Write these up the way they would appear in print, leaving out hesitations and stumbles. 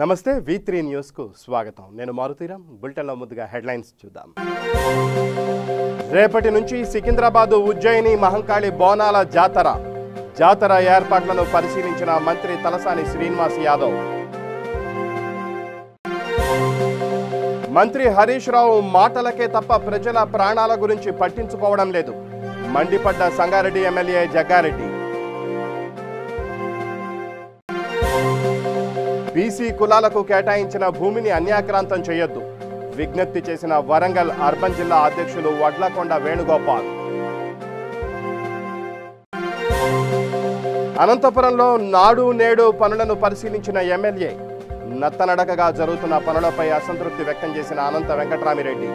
నమస్తే V3 news కు స్వాగతం. నేను మారుతీరామ్. బులెటిన్లో ముందుగా హెడ్లైన్స్ చూద్దాం. రేపటి నుంచి సికింద్రాబాద్ ఉజ్జయిని మహంకాళి బోనాల జాతర ఏర్పాట్లను పరిశీలించిన మంత్రి తలసాని శ్రీనివాస్ యాదవ్. మంత్రి హరీష్ రావు మాటలకే తప్ప ప్రజల ప్రాణాల గురించి పట్టించుకోవడం లేదు. మండిపడ్డ సంగారెడ్డి ఎమ్మెల్యే జగ్గారెడ్డి. బీసీ కులాలకు కేటాయించిన భూమిని అన్యాక్రాంతం చేయొద్దు. విజ్ఞప్తి చేసిన వరంగల్ అర్బన్ జిల్లా అధ్యక్షులు వడ్లకొండ వేణుగోపాల్. అనంతపురంలో నాడు నేడు పనులను పరిశీలించిన ఎమ్మెల్యే. నత్తనడకగా జరుగుతున్న పనులపై అసంతృప్తి వ్యక్తం చేసిన అనంత వెంకట్రామిరెడ్డి.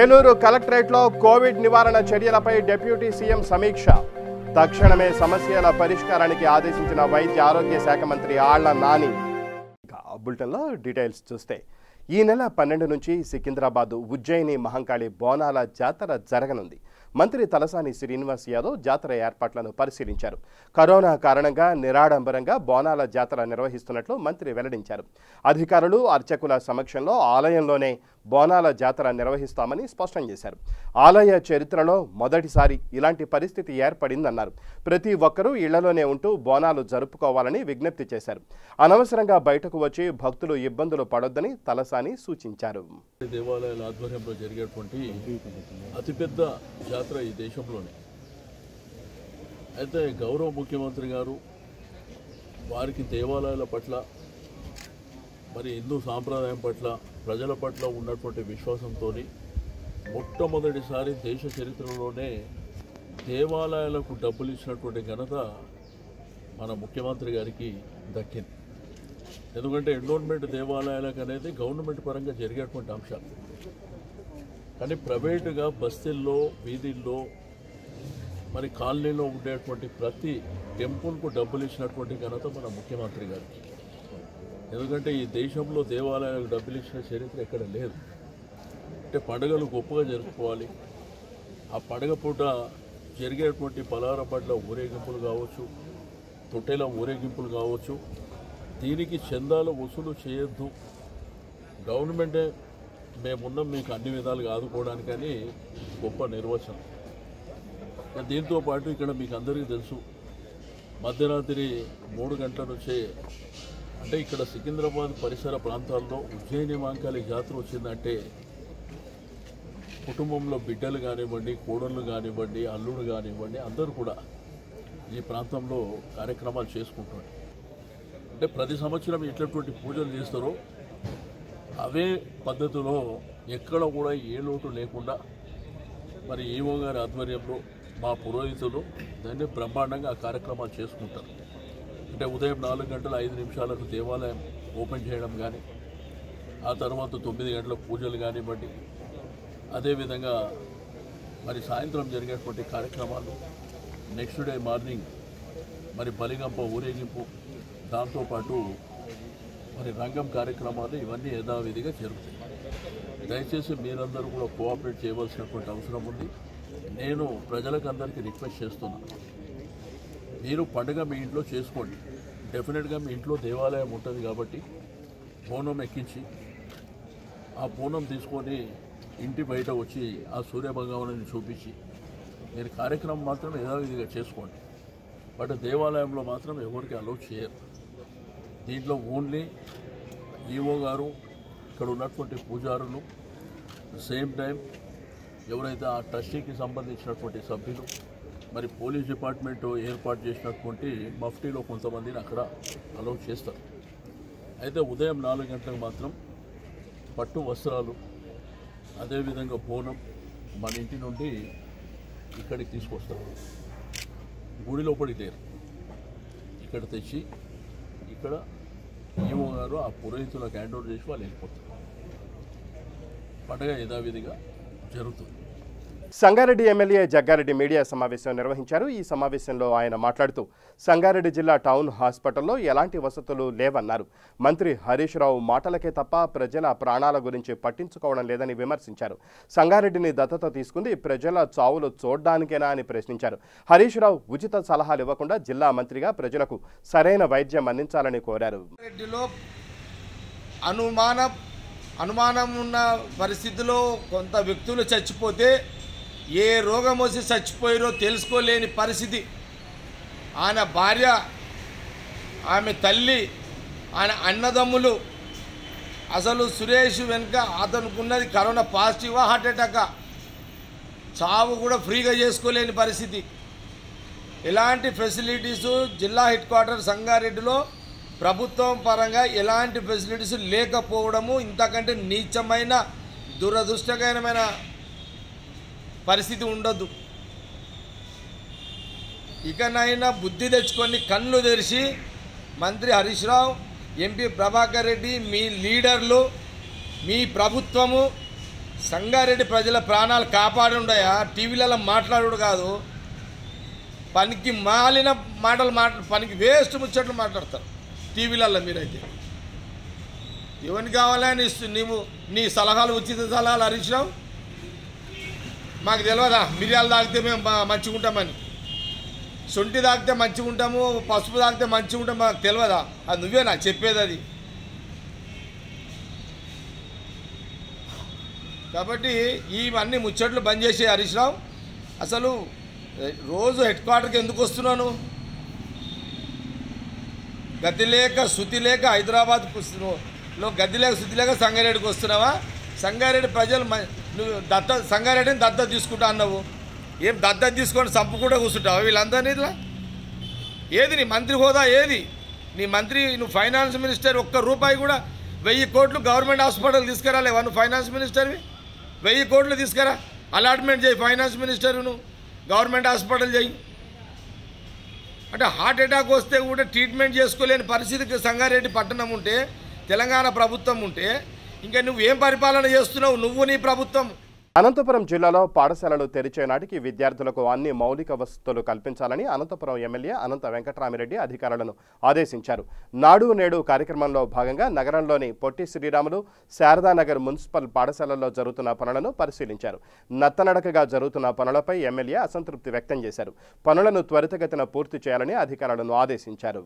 ఏలూరు కలెక్టరేట్లో కోవిడ్ నివారణ చర్యలపై డిప్యూటీ సీఎం సమీక్ష. తక్షణమే సమస్యల పరిష్కారానికి ఆదేశించిన వైద్య ఆరోగ్య శాఖ మంత్రి ఆళ్ల నాని. బులెటిన్లో డీటెయిల్స్ చూస్తే ఈ నెల 12 నుంచి సికింద్రాబాద్ ఉజ్జయిని మహంకాళి బోనాల జాతర జరగనుంది. మంత్రి తలసాని శ్రీనివాస్ యాదవ్ జాతర ఏర్పాట్లను పరిశీలించారు. కరోనా కారణంగా నిరాడంబరంగా బోనాల జాతర నిర్వహిస్తున్నట్లు మంత్రి వెల్లడించారు. అధికారులు అర్చకుల సమక్షంలో ఆలయంలోనే బోనాల జాతర నిర్వహిస్తామని స్పష్టం చేశారు. ఆలయ చరిత్రలో మొదటిసారి ఇలాంటి పరిస్థితి ఏర్పడిందన్నారు. ప్రతి ఒక్కరూ ఇళ్లలోనే ఉంటూ బోనాలు జరుపుకోవాలని విజ్ఞప్తి చేశారు. అనవసరంగా బయటకు వచ్చి భక్తులు ఇబ్బందులు పడొద్దని తలసాని సూచించారు. దేవాలయాల ఆధ్వర్యంలో జరిగేటువంటి అతిపెద్ద జాతర ఈ దేశంలోనే. అయితే గౌరవ ముఖ్యమంత్రి గారు వారికి దేవాలయాల పట్ల మరి హిందూ సాంప్రదాయం పట్ల ప్రజల పట్ల ఉన్నటువంటి విశ్వాసంతో మొట్టమొదటిసారి దేశ చరిత్రలోనే దేవాలయాలకు డబ్బులు ఇచ్చినటువంటి ఘనత మన ముఖ్యమంత్రి గారికి దక్కింది. ఎందుకంటే ఎండోన్మెంట్ దేవాలయాలకు అనేది గవర్నమెంట్ పరంగా జరిగేటువంటి అంశాలు, కానీ ప్రైవేటుగా బస్తీల్లో వీధుల్లో మరి కాలనీలో ఉండేటువంటి ప్రతి టెంపుల్కు డబ్బులు ఇచ్చినటువంటి ఘనత మన ముఖ్యమంత్రి గారికి. ఎందుకంటే ఈ దేశంలో దేవాలయాలకు డబ్బులు ఇచ్చిన చరిత్ర ఎక్కడ లేదు. అంటే పండుగలు గొప్పగా జరుపుకోవాలి. ఆ పండుగ పూట జరిగేటువంటి పలారపడ్ల ఊరేగింపులు కావచ్చు, తొట్టెల ఊరేగింపులు కావచ్చు, దీనికి చందాలు వసూలు చేయొద్దు. గవర్నమెంటే మేమున్నాం మీకు అన్ని విధాలుగా ఆదుకోవడానికని గొప్ప నిర్వచనం. దీంతో పాటు ఇక్కడ మీకు అందరికీ తెలుసు, మధ్యరాత్రి 3 గంటల నుంచే అంటే ఇక్కడ సికింద్రాబాద్ పరిసర ప్రాంతాల్లో ఉజ్జయిని మహంకాళి జాతర వచ్చిందంటే కుటుంబంలో బిడ్డలు కానివ్వండి, కోడళ్ళు కానివ్వండి, అల్లుడు కానివ్వండి, అందరూ కూడా ఈ ప్రాంతంలో కార్యక్రమాలు చేసుకుంటారు. అంటే ప్రతి సంవత్సరం ఎట్లాంటి పూజలు చేస్తారో అవే పద్ధతిలో ఎక్కడ కూడా ఏ లోటు లేకుండా మరి ఈవో గారి ఆధ్వర్యంలో మా పురోహితులు దాన్ని బ్రహ్మాండంగా ఆ కార్యక్రమాలు చేసుకుంటారు. అంటే ఉదయం 4 గంటల 5 నిమిషాలకు దేవాలయం ఓపెన్ చేయడం కానీ, ఆ తర్వాత 9 గంటలకు పూజలు కానివ్వండి, అదేవిధంగా మరి సాయంత్రం జరిగేటువంటి కార్యక్రమాలు, నెక్స్ట్ డే మార్నింగ్ మరి బలిగంప ఊరేగింపు, దాంతోపాటు మరి రంగం కార్యక్రమాలు ఇవన్నీ యథావిధిగా జరుగుతాయి. దయచేసి మీరందరూ కూడా కోఆపరేట్ చేయవలసినటువంటి అవసరం ఉంది. నేను ప్రజలకు అందరికీ రిక్వెస్ట్ చేస్తున్నాను, మీరు పండుగ మీ ఇంట్లో చేసుకోండి. డెఫినెట్గా మీ ఇంట్లో దేవాలయం ఉంటుంది కాబట్టి బోనం ఎక్కించి ఆ బోనం తీసుకొని ఇంటి బయట వచ్చి ఆ సూర్యభగవాను చూపించి మీరు కార్యక్రమం మాత్రం యథావిధిగా చేసుకోండి. బట్ దేవాలయంలో మాత్రం ఎవరికి అలౌ చేయరు. దీంట్లో ఓన్లీ ఈవో గారు, ఇక్కడ ఉన్నటువంటి పూజారులు, సేమ్ టైం ఎవరైతే ఆ ట్రస్టీకి సంబంధించినటువంటి సభ్యులు, మరి పోలీస్ డిపార్ట్మెంట్ ఏర్పాటు చేసినటువంటి మఫ్టీలో కొంతమందిని అక్కడ అలౌ చేస్తారు. అయితే ఉదయం 4 గంటలకు మాత్రం పట్టు వస్త్రాలు, అదేవిధంగా బోనం మన ఇంటి నుండి ఇక్కడికి తీసుకొస్తారు. గుడి లోపలికి లేరు, ఇక్కడ తెచ్చి ఇక్కడ ఈవో గారు ఆ పురోహితులకు హ్యాండ్ ఓవర్ చేసి వాళ్ళు వెళ్ళిపోతారు. పండుగ యథావిధిగా జరుగుతుంది. సంగారెడ్డి ఎమ్మెల్యే జగ్గారెడ్డి మీడియా సమావేశం నిర్వహించారు. ఈ సమావేశంలో ఆయన మాట్లాడుతూ సంగారెడ్డి జిల్లా టౌన్ హాస్పిటల్లో ఎలాంటి వసతులు లేవన్నారు. మంత్రి హరీష్ రావు మాటలకే తప్ప ప్రజల ప్రాణాల గురించి పట్టించుకోవడం లేదని విమర్శించారు. సంగారెడ్డిని దత్తత తీసుకుంది ప్రజల చావులు చూడ్డానికేనా అని ప్రశ్నించారు. హరీష్ రావు ఉచిత సలహాలు ఇవ్వకుండా జిల్లా మంత్రిగా ప్రజలకు సరైన వైద్యం అందించాలని కోరారు. అనుమానం ఉన్న పరిస్థితిలో కొంత వ్యక్తులు చచ్చిపోతే ఏ రోగం వచ్చి చచ్చిపోయారో తెలుసుకోలేని పరిస్థితి. ఆయన భార్య, ఆమె తల్లి, ఆయన అన్నదమ్ములు, అసలు సురేష్ వెనుక అతనుకున్నది కరోనా పాజిటివా హార్ట్ అటాకా, చావు కూడా ఫ్రీగా చేసుకోలేని పరిస్థితి. ఎలాంటి ఫెసిలిటీసు జిల్లా హెడ్ క్వార్టర్ సంగారెడ్డిలో ప్రభుత్వం పరంగా ఎలాంటి ఫెసిలిటీస్ లేకపోవడము ఇంతకంటే నీచమైన దురదృష్టకరమైన పరిస్థితి ఉండొద్దు. ఇకనైనా బుద్ధి తెచ్చుకొని కళ్ళు తెరిచి మంత్రి హరీష్ రావు, ఎంపీ ప్రభాకర్ రెడ్డి, మీ లీడర్లు, మీ ప్రభుత్వము సంగారెడ్డి ప్రజల ప్రాణాలు కాపాడుండయా. టీవీలలో మాట్లాడు కాదు, పనికి మాలిన మాటలు పనికి వేస్ట్ ముచ్చట్లు మాట్లాడతారు టీవీలలో. మీరైతే ఎవరికి కావాలని నీవు నీ సలహాలు, ఉచిత సలహాలు హరీష్ రావు మాకు తెలియదా? మిరియాలు తాగితే మేము మంచిగా ఉంటామని, సొంటి తాగితే మంచిగా ఉంటాము, పసుపు తాగితే మంచిగా ఉంటాం మాకు తెలియదా? అది నువ్వే నాకు చెప్పేది అది. కాబట్టి ఇవన్నీ ముచ్చట్లు బంద్ చేసే హరీష్ రావు. అసలు రోజు హెడ్ క్వార్టర్కి ఎందుకు వస్తున్నాను? గతి లేక శృతి లేక హైదరాబాద్లో గతి లేక శృతి లేక సంగారెడ్డికి వస్తున్నావా? సంగారెడ్డి ప్రజలు నువ్వు సంగారెడ్డిని దత్తత తీసుకుంటా అన్నావు. ఏం దత్తత తీసుకొని సంపు కూడా కూర్చుంటావు వీళ్ళందరినీ? ఇట్లా ఏది నీ మంత్రి హోదా? ఏది నీ మంత్రి? నువ్వు ఫైనాన్స్ మినిస్టర్. ఒక్క రూపాయి కూడా 1000 కోట్లు గవర్నమెంట్ హాస్పిటల్ తీసుకురాలేవా? నువ్వు ఫైనాన్స్ మినిస్టర్వి. 1000 కోట్లు తీసుకురా, అలాట్మెంట్ చేయి. ఫైనాన్స్ మినిస్టర్ నువ్వు గవర్నమెంట్ హాస్పిటల్ చేయి. అంటే హార్ట్ అటాక్ వస్తే కూడా ట్రీట్మెంట్ చేసుకోలేని పరిస్థితికి సంగారెడ్డి పట్టణం ఉంటే, తెలంగాణ ప్రభుత్వం ఉంటే, ఇంకా నువ్వు ఏం పరిపాలన చేస్తున్నావు నువ్వు, నీ ప్రభుత్వం? అనంతపురం జిల్లాలో పాఠశాలలు తెరిచే నాటికి విద్యార్థులకు అన్ని మౌలిక వసతులు కల్పించాలని అనంతపురం ఎమ్మెల్యే అనంత వెంకటరామిరెడ్డి అధికారులను ఆదేశించారు. నాడు నేడు కార్యక్రమంలో భాగంగా నగరంలోని పొట్టి శ్రీరాములు, శారదానగర్ మున్సిపల్ పాఠశాలల్లో జరుగుతున్న పనులను పరిశీలించారు. నత్తనడకగా జరుగుతున్న పనులపై ఎమ్మెల్యే అసంతృప్తి వ్యక్తం చేశారు. పనులను త్వరితగతిన పూర్తి చేయాలని అధికారులను ఆదేశించారు.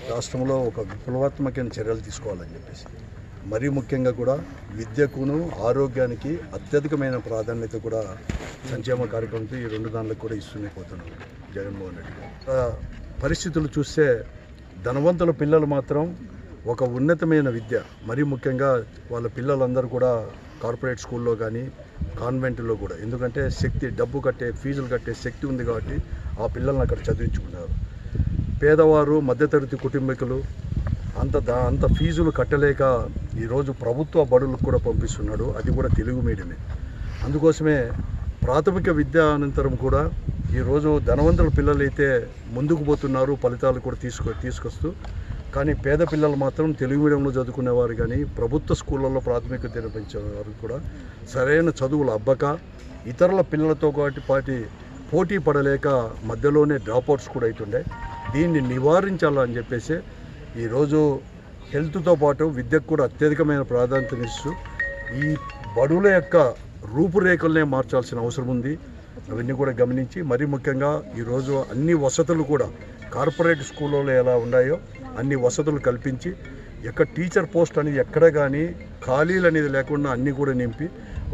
రాష్ట్రంలో ఒక విప్లవాత్మకమైన చర్యలు తీసుకోవాలని చెప్పేసి, మరీ ముఖ్యంగా కూడా విద్యకును ఆరోగ్యానికి అత్యధికమైన ప్రాధాన్యత కూడా సంక్షేమ కార్యక్రమంతో ఈ 2 దానిలకు కూడా ఇస్తూనే పోతున్నారు జగన్మోహన్ రెడ్డి. పరిస్థితులు చూస్తే ధనవంతుల పిల్లలు మాత్రం ఒక ఉన్నతమైన విద్య, మరీ ముఖ్యంగా వాళ్ళ పిల్లలందరూ కూడా కార్పొరేట్ స్కూల్లో కానీ కాన్వెంట్లో కూడా, ఎందుకంటే డబ్బు కట్టే ఫీజులు కట్టే శక్తి ఉంది కాబట్టి ఆ పిల్లల్ని అక్కడ చదివించుకున్నారు. పేదవారు, మధ్యతరగతి కుటుంబీకులు అంత ఫీజులు కట్టలేక ఈరోజు ప్రభుత్వ బడులకు కూడా పంపిస్తున్నాడు. అది కూడా తెలుగు మీడియమే. అందుకోసమే ప్రాథమిక విద్య అనంతరం కూడా ఈరోజు ధనవంతుల పిల్లలైతే ముందుకు పోతున్నారు, ఫలితాలు కూడా తీసుకొస్తూ, కానీ పేద పిల్లలు మాత్రం తెలుగు మీడియంలో చదువుకునేవారు కానీ ప్రభుత్వ స్కూళ్ళల్లో ప్రాథమిక విద్యను పెంచేవారు కూడా సరైన చదువులు అబ్బక ఇతరుల పిల్లలతో పాటి పోటీ పడలేక మధ్యలోనే డ్రాప్అవుట్స్ కూడా అవుతుండే. దీన్ని నివారించాలని చెప్పేసి ఈరోజు హెల్త్తో పాటు విద్యకు కూడా అత్యధికమైన ప్రాధాన్యతనిస్తూ ఈ బడుల యొక్క రూపురేఖలనే మార్చాల్సిన అవసరం ఉంది. అవన్నీ కూడా గమనించి, మరీ ముఖ్యంగా ఈరోజు అన్ని వసతులు కూడా కార్పొరేట్ స్కూళ్ళలో ఎలా ఉన్నాయో అన్ని వసతులు కల్పించి, టీచర్ పోస్ట్ అనేది ఎక్కడ కానీ ఖాళీలు అనేది లేకుండా అన్నీ కూడా నింపి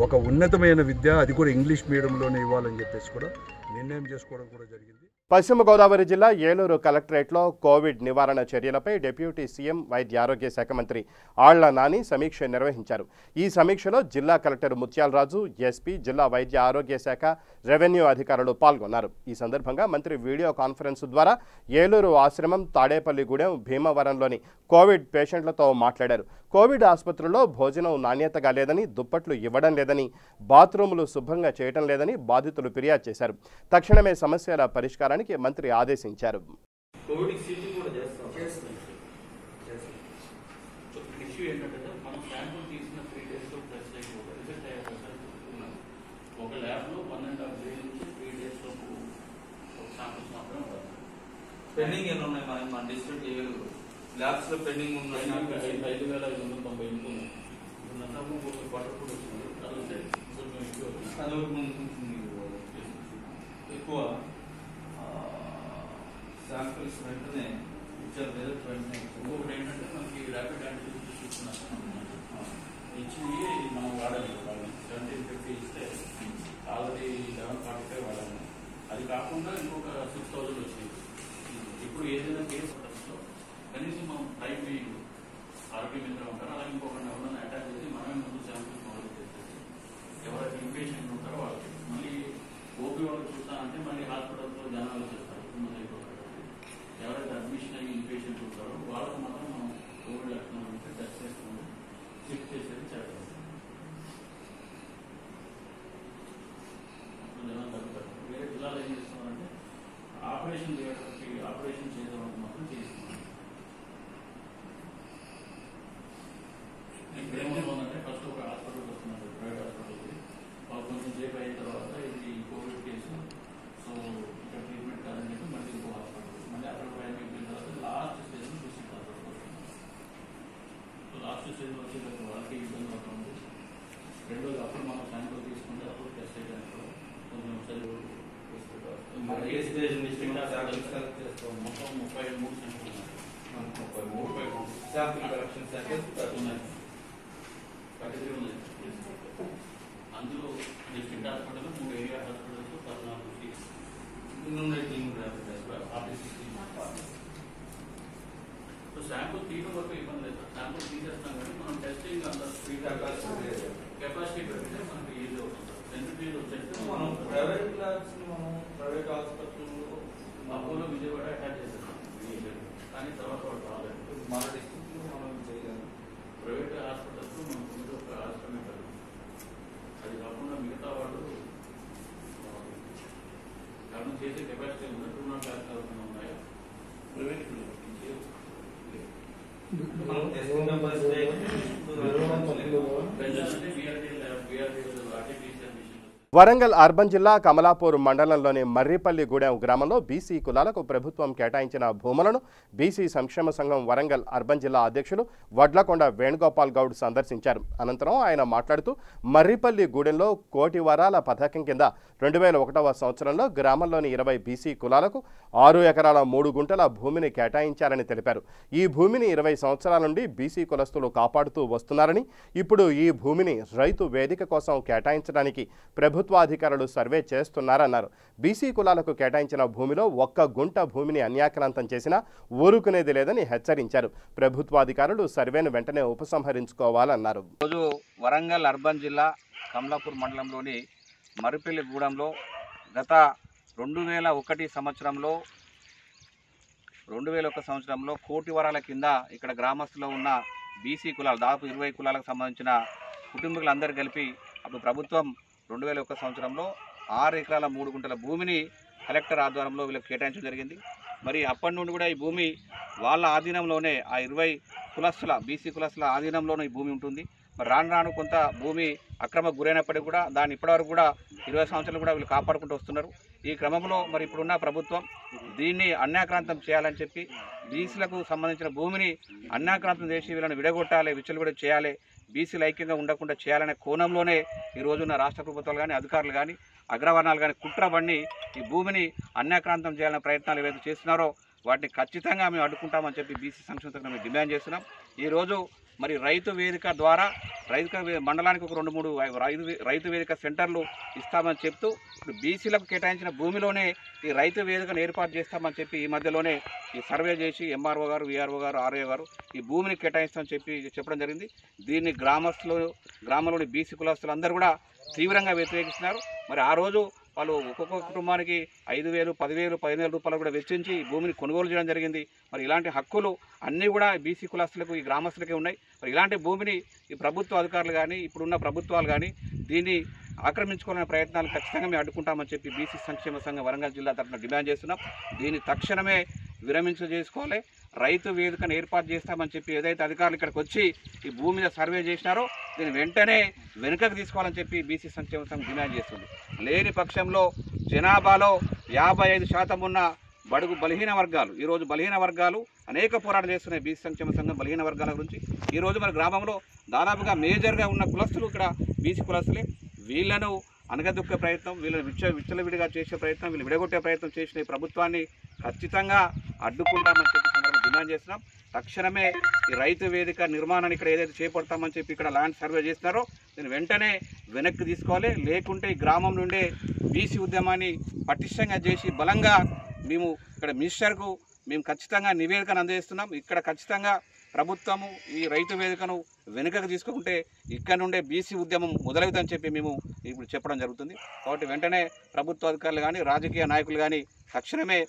ఒక ఉన్నతమైన విద్య, అది కూడా ఇంగ్లీష్ మీడియంలోనే ఇవ్వాలని చెప్పేసి కూడా నిర్ణయం చేసుకోవడం కూడా జరిగింది. పశ్చిమ గోదావరి జిల్లా ఏలూరు కలెక్టరేట్లో కోవిడ్ నివారణ చర్యలపై డిప్యూటీ సీఎం వైద్య ఆరోగ్య శాఖ మంత్రి ఆళ్ల నాని సమీక్ష నిర్వహించారు. ఈ సమీక్షలో జిల్లా కలెక్టర్ ముత్యాలరాజు, ఎస్పీ, జిల్లా వైద్య ఆరోగ్య శాఖ, రెవెన్యూ అధికారులు పాల్గొన్నారు. ఈ సందర్భంగా మంత్రి వీడియో కాన్ఫరెన్స్ ద్వారా ఏలూరు ఆశ్రమం, తాడేపల్లిగూడెం, భీమవరంలోని కోవిడ్ పేషెంట్లతో మాట్లాడారు. కోవిడ్ ఆసుపత్రుల్లో భోజనం నాణ్యతగా లేదని, దుప్పట్లు ఇవ్వడం లేదని, బాత్రూములు శుభ్రంగా చేయడం లేదని బాధితులు ఫిర్యాదు చేశారు. తక్షణమే సమస్యల పరిష్కారానికి మంత్రి ఆదేశించారు. పెండింగ్ ఎన్ని ఉన్నాయి మన డిస్ట్రిక్ట్ ఏలూరు ల్యాబ్స్ లో పెండింగ్ ఉన్నాయి. 5,590 ఎక్కువ శాంపిల్స్ వెంటనే ఇచ్చారు. వెంటనే ఇంకొకటి ఏంటంటే మనకి ర్యాపిడ్ యాంటీజెన్ ఇచ్చి మనం వాడాలి. 1750 ఇస్తే ఆల్రెడీ 1145 వాడాలి. అది కాకుండా ఇంకొక 6,000 వచ్చింది. ఇప్పుడు ఏదైనా కేసు కనీసం మనం టైం ఆరోగ్య మిత్రం ఉంటారు, అలాగే ఇంకొకటి ఎవరైనా అటాచ్ చేసి మనమే ముందు శాంపిల్స్ మొదలు చేసేసి ఎవరైతే ఇంపేషెంట్ ఉంటారో వాళ్ళకి మళ్ళీ ఓపీ వాళ్ళు చూస్తానంటే మళ్ళీ హాస్పిటల్తో జనాలు చేస్తారు. ఎవరైతే అడ్మిషన్ అయ్యి ఇంపేషెంట్ ఉంటారో వాళ్ళకి మాత్రం మనం కోవిడ్ లక్షణాలు ఉంటే టెస్ట్ చేసుకుని చెక్ చేసేది చేస్తాం. జనాలు తగ్గుతారు. వేరే జిల్లాలో ఏం చేస్తున్నారంటే ఆపరేషన్ చేసేవాళ్ళకి మాత్రం చేస్తున్నాం. ఇప్పుడు ఏమవుతుందంటే ఫస్ట్ ఒక హాస్పిటల్కి వస్తున్నారు, ప్రైవేట్ హాస్పిటల్కి. వాళ్ళు కొంచెం సేపు అయిన తర్వాత ఇది కోవిడ్ కేసు, సో ఇక్కడ ట్రీట్మెంట్ కాదని చెప్పి మళ్ళీ ఇంకో హాస్పిటల్, మళ్ళీ అక్కడ అయిపోయిన తర్వాత లాస్ట్ స్టేజ్లో డిస్ట్రిక్ట్ హాస్పిటల్ వస్తుంది. సో లాస్ట్ స్టేజ్లో వచ్చేటప్పుడు వాళ్ళకి ఇబ్బంది అవుతుంది. రెండోది అప్పుడు మనం శాంపుల్ తీసుకుంటే అప్పుడు టెస్ట్ చేయడానికి కూడా కొంచెం సరి డిస్ట్రిక్ట్ హాస్పిటల్ మొత్తం 33 సెంటర్లు ఉన్నాయి. 33 శాంపుల్ కలెక్షన్ సెంటర్స్ ఉన్నాయి. అందులో district hospital, 3 area hospitals, 14 seats so sample తీయడం వరకు ఇబ్బంది లేదు. శాంపుల్ తీసేస్తాం కానీ మనం టెస్టింగ్ అంత కెపాసిటీ పెడితే మనకి ఈజీ అవుతుంది. సెన్సిటివ్ వచ్చేస్తే మనం ప్రైవేట్ ల్యాబ్స్ మనం ప్రైవేట్ హాస్పిటల్లో అపోలో, విజయవాడ అటాచ్ చేసేస్తాం. కానీ తర్వాత వాళ్ళు రాలేదు. మన డిస్ట్రిక్ట్లో మనం చేయగలం. ప్రైవేట్ హాస్పిటల్స్ మనం ముందు ఒక ఆశ్రమే కదా, అది కాకుండా మిగతా వాళ్ళు కారణం చేసే కెపాసిటీ ఉంది. 2,00,000 ఉన్నాయా ప్రైవేట్ వరంగల్ అర్బన్ జిల్లా కమలాపూర్ మండలంలోని మర్రిపల్లిగూడెం గ్రామంలో బీసీ కులాలకు ప్రభుత్వం కేటాయించిన భూములను బీసీ సంక్షేమ సంఘం వరంగల్ అర్బన్ జిల్లా అధ్యక్షులు వడ్లకొండ వేణుగోపాల్ గౌడ్ సందర్శించారు. అనంతరం ఆయన మాట్లాడుతూ మర్రిపల్లిగూడెంలో కోటి వరాల పథకం కింద 2001వ సంవత్సరంలో గ్రామంలోని 20 బీసీ కులాలకు 6 ఎకరాల 3 గుంటల భూమిని కేటాయించారని తెలిపారు. ఈ భూమిని 20 సంవత్సరాల నుండి బీసీ కులస్తులు కాపాడుతూ వస్తున్నారని, ఇప్పుడు ఈ భూమిని రైతు వేదిక కోసం కేటాయించడానికి ప్రభుత్వాధికారులు సర్వే చేస్తున్నారన్నారు. బీసీ కులాలకు కేటాయించిన భూమిలో 1 గుంట భూమిని అన్యాక్రాంతం చేసినా ఊరుకునేది లేదని హెచ్చరించారు. ప్రభుత్వాధికారులు సర్వేను వెంటనే ఉపసంహరించుకోవాలన్నారు. రోజు వరంగల్ అర్బన్ జిల్లా కమలాపూర్ మండలంలోని మర్రిపల్లిగూడెంలో గత 2001 సంవత్సరంలో కోటి వరాల కింద ఇక్కడ గ్రామస్తులో ఉన్న బీసీ కులాలు దాదాపు 20 కులాలకు సంబంధించిన కుటుంబీకులందరూ కలిపి అప్పుడు ప్రభుత్వం 2001 సంవత్సరంలో 6 ఎకరాల 3 గుంటల భూమిని కలెక్టర్ ఆధ్వర్యంలో వీళ్ళకి కేటాయించడం జరిగింది. మరి అప్పటి నుండి కూడా ఈ భూమి వాళ్ళ ఆధీనంలోనే, ఆ 20 కులస్తుల బీసీ కులస్తుల ఆధీనంలోనే ఈ భూమి ఉంటుంది. మరి రాను కొంత భూమి అక్రమకు గురైనప్పటికీ కూడా దాన్ని ఇప్పటివరకు కూడా 20 సంవత్సరాలు కూడా వీళ్ళు కాపాడుకుంటూ వస్తున్నారు. ఈ క్రమంలో మరి ఇప్పుడున్న ప్రభుత్వం దీన్ని అన్యాక్రాంతం చేయాలని చెప్పి బీసీలకు సంబంధించిన భూమిని అన్యాక్రాంతం చేసి వీళ్ళని విడగొట్టాలి, విచ్చలవిడి చేయాలి, బీసీలు ఐక్యంగా ఉండకుండా చేయాలనే కోణంలోనే ఈ రోజున్న రాష్ట్ర ప్రభుత్వాలు కానీ, అధికారులు కానీ, అగ్రవర్ణాలు కానీ కుట్ర పన్ని ఈ భూమిని అన్యాక్రాంతం చేయాలనే ప్రయత్నాలు ఏవైతే చేస్తున్నారో వాటిని ఖచ్చితంగా మేము అడ్డుకుంటామని చెప్పి బీసీ సంక్షేమ సంఘం డిమాండ్ చేస్తున్నాం. ఈరోజు మరి రైతు వేదిక ద్వారా మండలానికి ఒక 2-3 రైతు వేదిక సెంటర్లు ఇస్తామని చెప్తూ ఇప్పుడు బీసీలకు కేటాయించిన భూమిలోనే ఈ రైతు వేదికను ఏర్పాటు చేస్తామని చెప్పి ఈ మధ్యలోనే ఈ సర్వే చేసి ఎంఆర్ఓ గారు, విఆర్ఓ గారు, ఆర్ఓ గారు ఈ భూమిని కేటాయిస్తామని చెప్పడం జరిగింది. దీన్ని గ్రామంలోని బీసీ కులస్తులు అందరూ కూడా తీవ్రంగా వ్యతిరేకిస్తున్నారు. మరి ఆ రోజు వాళ్ళు ఒక్కొక్క కుటుంబానికి 5,000, 10,000, 15,000 రూపాయలు కూడా వెచ్చించి భూమిని కొనుగోలు చేయడం జరిగింది. మరి ఇలాంటి హక్కులు అన్నీ కూడా బీసీ కులస్తులకు, ఈ గ్రామస్తులకే ఉన్నాయి. మరి ఇలాంటి భూమిని ఈ ప్రభుత్వ అధికారులు కానీ, ఇప్పుడున్న ప్రభుత్వాలు కానీ దీన్ని ఆక్రమించుకోవాలనే ప్రయత్నాలు ఖచ్చితంగా మేము అడ్డుకుంటామని చెప్పి బీసీ సంక్షేమ సంఘం వరంగల్ జిల్లా తరఫున డిమాండ్ చేస్తున్నాం. దీన్ని తక్షణమే విరమించజేసుకోవాలి. రైతు వేదికను ఏర్పాటు చేస్తామని చెప్పి ఏదైతే అధికారులు ఇక్కడికి వచ్చి ఈ భూమి మీద సర్వే చేసినారో దీన్ని వెంటనే వెనుకకు తీసుకోవాలని చెప్పి బీసీ సంక్షేమ సంఘం డిమాండ్ చేస్తుంది. లేని పక్షంలో జనాభాలో 55% ఉన్న బడుగు బలహీన వర్గాలు, ఈరోజు బలహీన వర్గాలు అనేక పోరాటం చేస్తున్నాయి. బీసీ సంక్షేమ సంఘం బలహీన వర్గాల గురించి ఈరోజు మన గ్రామంలో దాదాపుగా మేజర్గా ఉన్న కులస్తులు ఇక్కడ బీసీ కులస్తులే. వీళ్లను అనగదొక్కే ప్రయత్నం, వీళ్ళని విచ్చలవిడిగా చేసే ప్రయత్నం, వీళ్ళు విడగొట్టే ప్రయత్నం చేసిన ఈ ప్రభుత్వాన్ని ఖచ్చితంగా అడ్డుకుంటామని చెప్పి సందర్భంగా డిమాండ్ చేస్తున్నాం. తక్షణమే ఈ రైతు వేదిక నిర్మాణాన్ని ఇక్కడ ఏదైతే చేపడతామని చెప్పి ఇక్కడ ల్యాండ్ సర్వే చేస్తున్నారో దీన్ని వెంటనే వెనక్కి తీసుకోవాలి. లేకుంటే ఈ గ్రామం నుండే బీసీ ఉద్యమాన్ని పటిష్టంగా చేసి బలంగా మేము ఇక్కడ మినిస్టర్కు మేము ఖచ్చితంగా నివేదికను అందజేస్తున్నాం. ఇక్కడ ఖచ్చితంగా ప్రభుత్వము ఈ రైతు వేదికను వెనుకకు తీసుకుంటే ఇక్కడ నుండే బీసీ ఉద్యమం మొదలవుతుందని చెప్పి మేము ఇప్పుడు చెప్పడం జరుగుతుంది. కాబట్టి వెంటనే ప్రభుత్వ అధికారులు కానీ, రాజకీయ నాయకులు కానీ తక్షణమే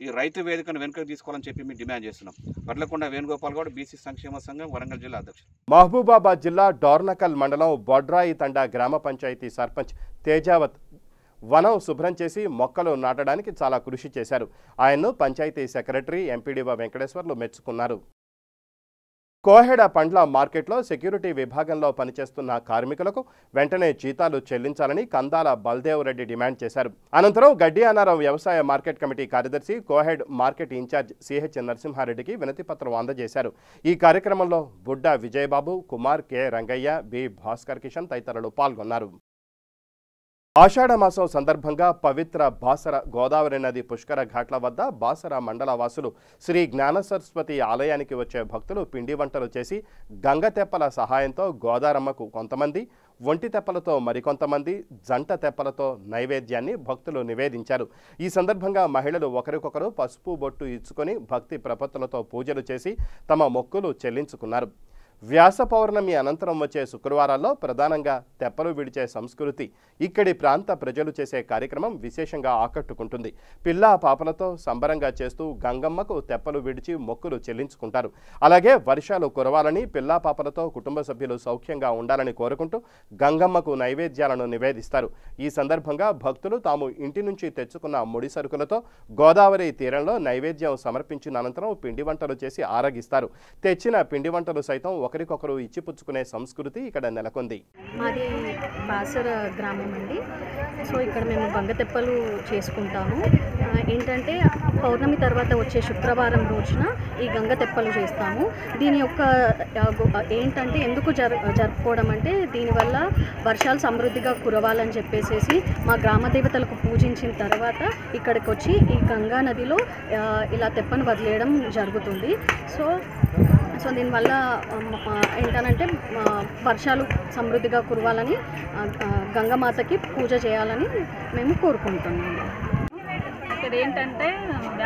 ఈ రైతు వేదికను వెనుకకు తీసుకోవాలని చెప్పి మేము డిమాండ్ చేస్తున్నాం. వడ్లకొండ వేణుగోపాల్ గౌడ్, బీసీ సంక్షేమ సంఘం, వరంగల్ జిల్లా అధ్యక్షుడు. మహబూబాబాద్ జిల్లా డోర్నకల్ మండలం బొడ్రాయి తండా గ్రామ పంచాయతీ సర్పంచ్ తేజావత్ వనం శుభ్రం చేసి మొక్కలు నాటడానికి చాలా కృషి చేశారు. ఆయన్ను పంచాయతీ సెక్రటరీ ఎంపీడీఓ వెంకటేశ్వర్లు మెచ్చుకున్నారు. కోహెడ పండ్ల మార్కెట్లో సెక్యూరిటీ విభాగంలో పనిచేస్తున్న కార్మికులకు వెంటనే జీతాలు చెల్లించాలని కందాల బల్దేవ్ రెడ్డి డిమాండ్ చేశారు. అనంతరం గడ్డి అనారం వ్యవసాయ మార్కెట్ కమిటీ కార్యదర్శి, కోహెడ్ మార్కెట్ ఇన్ఛార్జ్ సిహెచ్ నరసింహారెడ్డికి వినతిపత్రం అందజేశారు. ఈ కార్యక్రమంలో బుడ్డ విజయబాబు, కుమార్, కె రంగయ్య, బి భాస్కర్ కిషన్ తదితరులు పాల్గొన్నారు. ఆషాఢమాసం సందర్భంగా పవిత్ర బాసర గోదావరి నది పుష్కర ఘాట్ల వద్ద బాసర మండల వాసులు శ్రీ జ్ఞానసరస్వతి ఆలయానికి వచ్చే భక్తులు పిండి వంటలు చేసి గంగ తెప్పల సహాయంతో గోదారమ్మకు కొంతమంది, ఒంటి తెప్పలతో మరికొంతమంది, జంట తెప్పలతో నైవేద్యాన్ని భక్తులు నివేదించారు. ఈ సందర్భంగా మహిళలు ఒకరికొకరు పసుపు బొట్టు ఇచ్చుకొని భక్తి ప్రపత్తులతో పూజలు చేసి తమ మొక్కులు చెల్లించుకున్నారు. వ్యాస పౌర్ణమి అనంతరం వచ్చే శుక్రవారాల్లో ప్రధానంగా తెప్పలు విడిచే సంస్కృతి ఇక్కడి ప్రాంత ప్రజలు చేసే కార్యక్రమం విశేషంగా ఆకట్టుకుంటుంది. పిల్లా పాపలతో సంబరంగా చేస్తూ గంగమ్మకు తెప్పలు విడిచి మొక్కులు చెల్లించుకుంటారు. అలాగే వర్షాలు కురవాలని, పిల్లా పాపలతో కుటుంబ సభ్యులు సౌఖ్యంగా ఉండాలని కోరుకుంటూ గంగమ్మకు నైవేద్యాలను నివేదిస్తారు. ఈ సందర్భంగా భక్తులు తాము ఇంటి నుంచి తెచ్చుకున్న ముడి సరుకులతో గోదావరి తీరంలో నైవేద్యం సమర్పించిన అనంతరం పిండి వంటలు చేసి ఆరగిస్తారు. తెచ్చిన పిండి వంటలు సైతం ఒకరికొకరు ఇచ్చిపుచ్చుకునే సంస్కృతి ఇక్కడ నెలకొంది. మాది బాసర గ్రామం అండి. సో ఇక్కడ మేము గంగతెప్పలు చేసుకుంటాము. ఏంటంటే పౌర్ణమి తర్వాత వచ్చే శుక్రవారం రోజున ఈ గంగతెప్పలు చేస్తాము. దీని యొక్క ఏంటంటే ఎందుకు జరుపుకోవడం అంటే దీనివల్ల వర్షాలు సమృద్ధిగా కురవాలని చెప్పేసి మా గ్రామ దేవతలకు పూజించిన తర్వాత ఇక్కడికి వచ్చి ఈ గంగా నదిలో ఇలా తెప్పను వదిలేయడం జరుగుతుంది. సో దీనివల్ల ఏంటనంటే వర్షాలు సమృద్ధిగా కురవాలని, గంగమాతకి పూజ చేయాలని మేము కోరుకుంటున్నాము. ఇక్కడ ఏంటంటే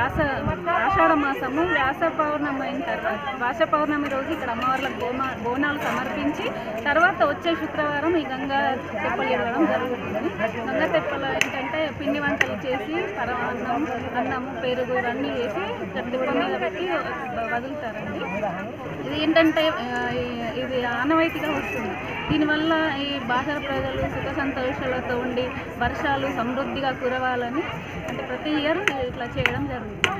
ఆషాఢ మాసము వ్యాస పౌర్ణమి అయిన తర్వాత వ్యాస పౌర్ణమి రోజు ఇక్కడ అమ్మవార్లకు బోనాలు సమర్పించి తర్వాత వచ్చే శుక్రవారం ఈ గంగా తెప్పలు ఇవ్వడం జరుగుతుంది. గంగా తెప్పలు ఏంటంటే పిండి వంటలు చేసి అన్నము, పెరుగు ఇవన్నీ వేసి తెప్ప మీద పెట్టి వదులుతారండి. ఇది ఏంటంటే ఇది ఆనవాయితీగా వస్తుంది. దీనివల్ల ఈ బాసర ప్రజలు సుఖ సంతోషాలతో ఉండి వర్షాలు సమృద్ధిగా కురవాలని అంటే ప్రతి ఇయర్ ఇట్లా చేయడం జరుగుతుంది.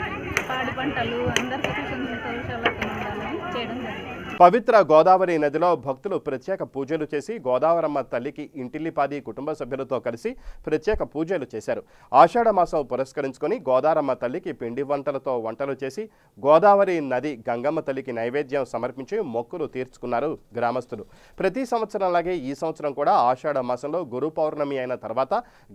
పాడి పంటలు అందరికీ సుఖ సంతోషాలతో ఉండాలని చేయడం జరుగుతుంది. పవిత్ర గోదావరి నదిలో భక్తులు ప్రత్యేక పూజలు చేసి గోదావరమ్మ తల్లికి ఇంటిల్లిపాది కుటుంబ సభ్యులతో కలిసి ప్రత్యేక పూజలు చేశారు. ఆషాఢ మాసం పురస్కరించుకొని గోదావరమ్మ తల్లికి పిండి వంటలతో వంటలు చేసి గోదావరి నది గంగమ్మ తల్లికి నైవేద్యం సమర్పించి మొక్కులు తీర్చుకున్నారు గ్రామస్తులు. ప్రతి సంవత్సరంలాగే ఈ సంవత్సరం కూడా ఆషాఢ మాసంలో గురు పౌర్ణమి అయిన తర్వాత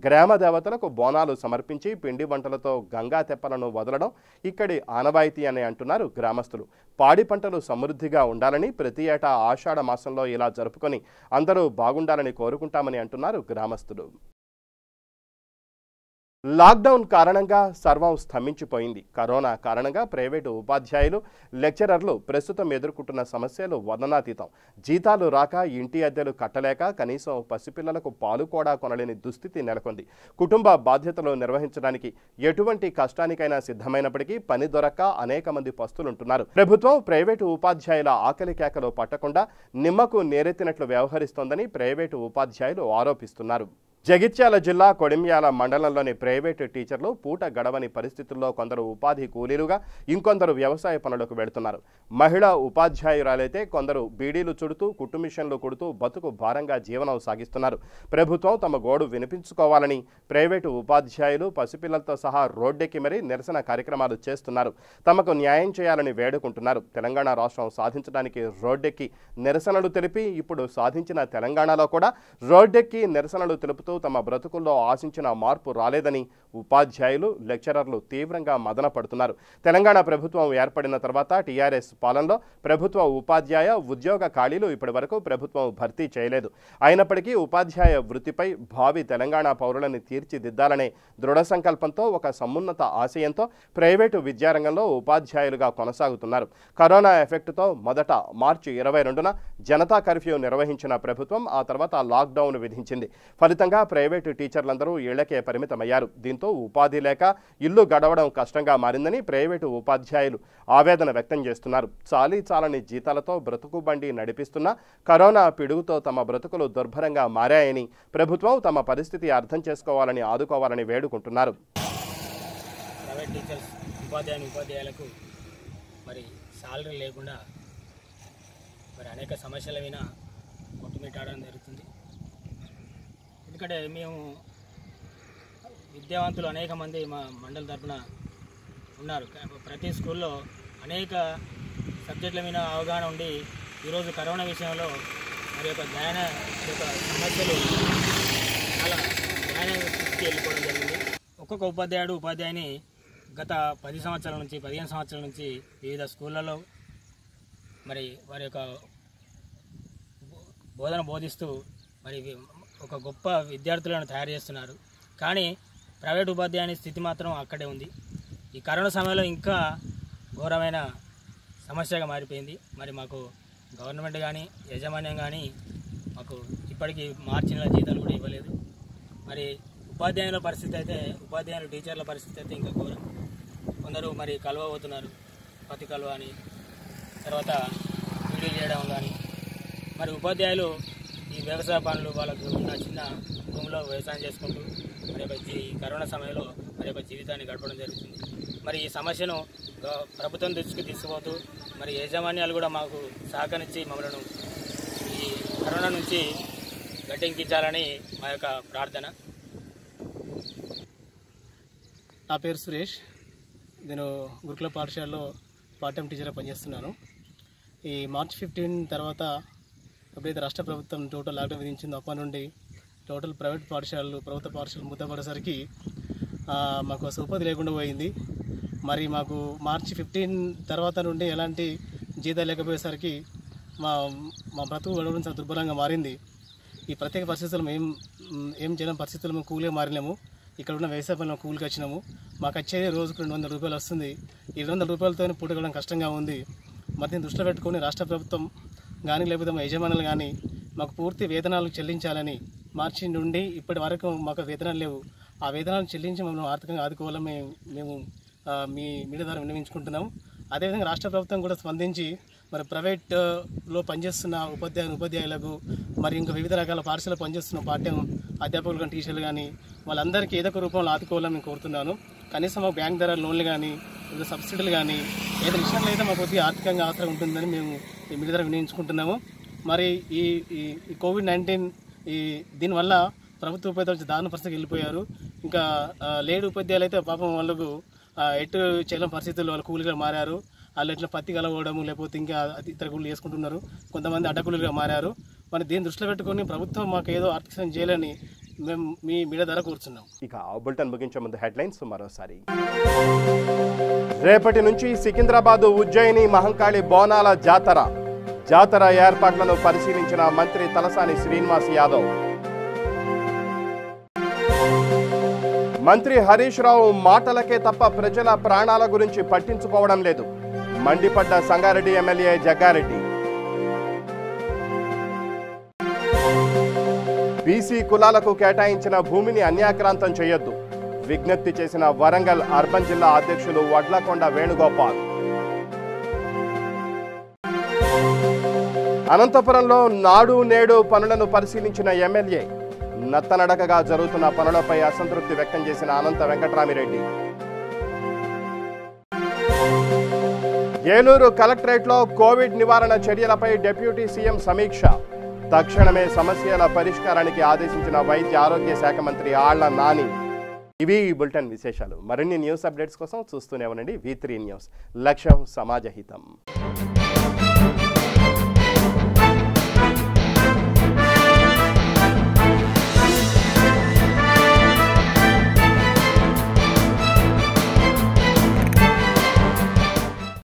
గ్రామ దేవతలకు బోనాలు సమర్పించి పిండి వంటలతో గంగా తెప్పలను వదలడం ఇక్కడి ఆనవాయితీ అని అంటున్నారు గ్రామస్తులు. పాడి పంటలు సమృద్ధిగా ఉండాలి, చేయాలని, ప్రతి ఏటా ఆషాఢ మాసంలో ఇలా జరుపుకొని అందరూ బాగుండాలని కోరుకుంటామని అంటున్నారు గ్రామస్తులు. లాక్డౌన్ కారణంగా సర్వం స్తంభించిపోయింది. కరోనా కారణంగా ప్రైవేటు ఉపాధ్యాయులు, లెక్చరర్లు ప్రస్తుతం ఎదుర్కొంటున్న సమస్యలు వర్ణనాతీతం. జీతాలు రాక, ఇంటి అద్దెలు కట్టలేక, కనీసం పసిపిల్లలకు పాలు కూడా కొనలేని దుస్థితి నెలకొంది. కుటుంబ బాధ్యతలు నిర్వహించడానికి ఎటువంటి కష్టానికైనా సిద్ధమైనప్పటికీ పని దొరక్క అనేక మంది పస్తులుంటున్నారు. ప్రభుత్వం ప్రైవేటు ఉపాధ్యాయుల ఆకలి కేకలు పట్టకుండా నిమ్మకు నేరెత్తినట్లు వ్యవహరిస్తోందని ప్రైవేటు ఉపాధ్యాయులు ఆరోపిస్తున్నారు. జగిత్యాల జిల్లా కొడిమ్యాల మండలంలోని ప్రైవేటు టీచర్లు పూట గడవని పరిస్థితుల్లో కొందరు ఉపాధి కూలీలుగా, ఇంకొందరు వ్యవసాయ పనులకు వెళుతున్నారు. మహిళా ఉపాధ్యాయురాలైతే కొందరు బీడీలు చుడుతూ, కుట్టుమిషన్లు కుడుతూ బతుకు భారంగా జీవనం సాగిస్తున్నారు. ప్రభుత్వం తమ గోడు వినిపించుకోవాలని ప్రైవేటు ఉపాధ్యాయులు పసిపిల్లలతో సహా రోడ్డెక్కి మరీ నిరసన కార్యక్రమాలు చేస్తున్నారు. తమకు న్యాయం చేయాలని వేడుకుంటున్నారు. తెలంగాణ రాష్ట్రం సాధించడానికి రోడ్డెక్కి నిరసనలు తెలిపి, ఇప్పుడు సాధించిన తెలంగాణలో కూడా రోడ్డెక్కి నిరసనలు తెలుపుతూ తమ బ్రతుకుల్లో ఆశించిన మార్పు రాలేదని ఉపాధ్యాయులు, లెక్చరర్లు తీవ్రంగా మదన పడుతున్నారు. తెలంగాణ ప్రభుత్వం ఏర్పడిన తర్వాత టీఆర్ఎస్ పాలనలో ప్రభుత్వ ఉపాధ్యాయ ఉద్యోగ ఖాళీలు ఇప్పటి వరకు ప్రభుత్వం భర్తీ చేయలేదు. అయినప్పటికీ ఉపాధ్యాయ వృత్తిపై భావి తెలంగాణ పౌరులని తీర్చిదిద్దాలనే దృఢ సంకల్పంతో, ఒక సమున్నత ఆశయంతో ప్రైవేటు విద్యారంగంలో ఉపాధ్యాయులుగా కొనసాగుతున్నారు. కరోనా ఎఫెక్టుతో మొదట మార్చి 22న జనతా కర్ఫ్యూ నిర్వహించిన ప్రభుత్వం ఆ తర్వాత లాక్డౌన్ విధించింది. ఫలితంగా ప్రైవేటు టీచర్లందరూ ఇళ్లకే పరిమితమయ్యారు. దీంతో ఉపాధి లేక ఇల్లు గడవడం కష్టంగా మారిందని ప్రైవేటు ఉపాధ్యాయులు ఆవేదన వ్యక్తం చేస్తున్నారు. చాలని జీతాలతో బ్రతుకు బండి నడిపిస్తున్న కరోనా పిడుగుతో తమ బ్రతుకులు దుర్భరంగా మారాయని, ప్రభుత్వం తమ పరిస్థితి అర్థం చేసుకోవాలని, ఆదుకోవాలని వేడుకుంటున్నారు. ప్రైవేట్ టీచర్స్, ఉపాధ్యాయులకు మరి సాలరీ లేకుండా మరి అనేక సమస్యల మీద కొట్టుమిట్టాడడం జరుగుతుంది. ఎందుకంటే మేము విద్యావంతులు అనేక మంది మా మండలి తరఫున ఉన్నారు. ప్రతి స్కూల్లో అనేక సబ్జెక్టుల మీద అవగాహన ఉండి ఈరోజు కరోనా విషయంలో మరి యొక్క సమస్యలు చాలా జ్ఞానానికి వెళ్ళిపోవడం జరిగింది. ఒక్కొక్క ఉపాధ్యాయుని గత 10 సంవత్సరాల నుంచి 15 సంవత్సరాల నుంచి వివిధ స్కూళ్ళలో మరి వారి యొక్క బోధన బోధిస్తూ మరి ఒక గొప్ప విద్యార్థులను తయారు చేస్తున్నారు. కానీ ప్రైవేట్ ఉపాధ్యాయుని స్థితి మాత్రం అక్కడే ఉంది. ఈ కరోనా సమయంలో ఇంకా ఘోరమైన సమస్యగా మారిపోయింది. మరి మాకు గవర్నమెంట్ కానీ, యాజమాన్యం కానీ మాకు ఇప్పటికీ మార్చి నెల జీతాలు కూడా ఇవ్వలేదు. మరి ఉపాధ్యాయుల పరిస్థితి అయితే, టీచర్ల పరిస్థితి అయితే ఇంకా ఘోరం. కొందరు మరి కలువ పోతున్నారు, పత్తి కలువ అని, తర్వాత వీడియో చేయడం కానీ. మరి ఉపాధ్యాయులు ఈ వ్యవసాయ పనులు, వాళ్ళకు ఉన్న చిన్న భూమిలో వ్యవసాయం చేసుకుంటూ మరి ఈ కరోనా సమయంలో మరి జీవితాన్ని గడపడం జరుగుతుంది. మరి ఈ సమస్యను ప్రభుత్వం దృష్టికి తీసుకుపోతూ మరి యాజమాన్యాలు కూడా మాకు సహకరించి మమ్మల్ని ఈ కరోనా నుంచి గట్టెక్కించాలని మా యొక్క ప్రార్థన. నా పేరు సురేష్. నేను గురుకుల పాఠశాలలో పార్ట్ టైం టీచర్గా పనిచేస్తున్నాను. ఈ మార్చి 15 తర్వాత ఎప్పుడైతే రాష్ట్ర ప్రభుత్వం టోటల్ లాక్డౌన్ విధించిందో అప్పటి నుండి టోటల్ ప్రైవేట్ పాఠశాలలు, ప్రభుత్వ పాఠశాలలు మూతపడేసరికి మాకు అసలు ఉపాధి లేకుండా పోయింది. మరి మాకు మార్చి 15 తర్వాత నుండి ఎలాంటి జీతాలు లేకపోయేసరికి మా బ్రతుకు గడవడం చాలా దుర్బలంగా మారింది. ఈ ప్రత్యేక పరిస్థితుల్లో ఏం చేయడం పరిస్థితుల్లో మేము కూలీగా మారినాము. ఇక్కడ ఉన్న వ్యవసాయ పనులు కూలికి వచ్చినాము. మాకు వచ్చేది రోజుకు 200 రూపాయలు వస్తుంది. ఈ 200 రూపాయలతో పూటగడం కష్టంగా ఉంది. మరి దీన్ని దృష్టిలో పెట్టుకొని రాష్ట్ర ప్రభుత్వం కానీ, లేకపోతే మా యజమానులు కానీ మాకు పూర్తి వేతనాలు చెల్లించాలని, మార్చి నుండి ఇప్పటి వరకు మాకు వేతనాలు లేవు. ఆ వేతనాలు చెల్లించి మమ్మల్ని ఆర్థికంగా ఆదుకోవాలని మేము మీ మీడియా ద్వారా విన్నవించుకుంటున్నాము. అదేవిధంగా రాష్ట్ర ప్రభుత్వం కూడా స్పందించి మరి ప్రైవేట్లో పనిచేస్తున్న ఉపాధ్యాయులకు, మరి ఇంకా వివిధ రకాల పాఠశాలలో పనిచేస్తున్న పార్ట్ టైం అధ్యాపకులు కానీ, టీచర్లు కానీ వాళ్ళందరికీ ఏదో ఒక రూపంలో ఆదుకోవాలని నేను కోరుతున్నాను. కనీసం మాకు బ్యాంక్ ద్వారా లోన్లు కానీ, లేదా సబ్సిడీలు కానీ ఏదో విషయంలో అయితే మాకు కొద్దిగా ఆర్థికంగా ఆసరా ఉంటుందని మేము ఈ మీడియా ద్వారా వినియోగించుకుంటున్నాము. మరి ఈ కోవిడ్-19 దీనివల్ల ప్రభుత్వ ఉపాధ్యాయులు దారుణ పరిస్థితికి వెళ్ళిపోయారు. ఇంకా లేడు ఉపాధ్యాయులు అయితే పాపం వాళ్ళకు ఎటు చేయలేని పరిస్థితుల్లో వాళ్ళు కూలీగా మారారు. వాళ్ళు ఇట్లా పత్తి కలవడము, లేకపోతే ఇంకా ఇతర కూలీలు చేసుకుంటున్నారు. కొంతమంది అడ్డకూలీగా మారారు. మరి దీన్ని దృష్టిలో పెట్టుకొని ప్రభుత్వం మాకు ఏదో ఆర్థిక సాయం చేయాలని మేము మీ మీడియా ద్వారా కూర్చున్నాం. ఇక బులెటిన్ ముగించే ముందు హెడ్లైన్స్ మరోసారి. రేపటి నుంచి సికింద్రాబాద్ ఉజ్జయిని మహంకాళి బోనాల జాతర. జాతర ఏర్పాట్లను పరిశీలించిన మంత్రి తలసాని శ్రీనివాస్ యాదవ్. మంత్రి హరీష్ రావు మాటలకే తప్ప ప్రజల ప్రాణాల గురించి పట్టించుకోవడం లేదు. మండిపడ్డ సంగారెడ్డి ఎమ్మెల్యే జగ్గారెడ్డి. బీసీ కులాలకు కేటాయించిన భూమిని అన్యాక్రాంతం చేయొద్దు. విజ్ఞప్తి చేసిన వరంగల్ అర్బన్ జిల్లా అధ్యక్షులు వడ్లకొండ వేణుగోపాల్. అనంతపురంలో నాడు నేడు పనులను పరిశీలించిన ఎమ్మెల్యే. నత్తనడకగా జరుగుతున్న పనులపై అసంతృప్తి వ్యక్తం చేసిన అనంత వెంకట్రామిరెడ్డి. ఏలూరు కలెక్టరేట్లో కోవిడ్ నివారణ చర్యలపై డిప్యూటీ సీఎం సమీక్ష. తక్షణమే సమస్యల పరిష్కారానికి ఆదేశించిన వైద్య ఆరోగ్య శాఖ మంత్రి ఆళ్ల నాని. ఇవి ఈ బులెటిన్ విశేషాలు. మరిన్ని న్యూస్ అప్డేట్స్ కోసం చూస్తూనే ఉండండి V3 న్యూస్. లక్ష్యం సమాజహితం.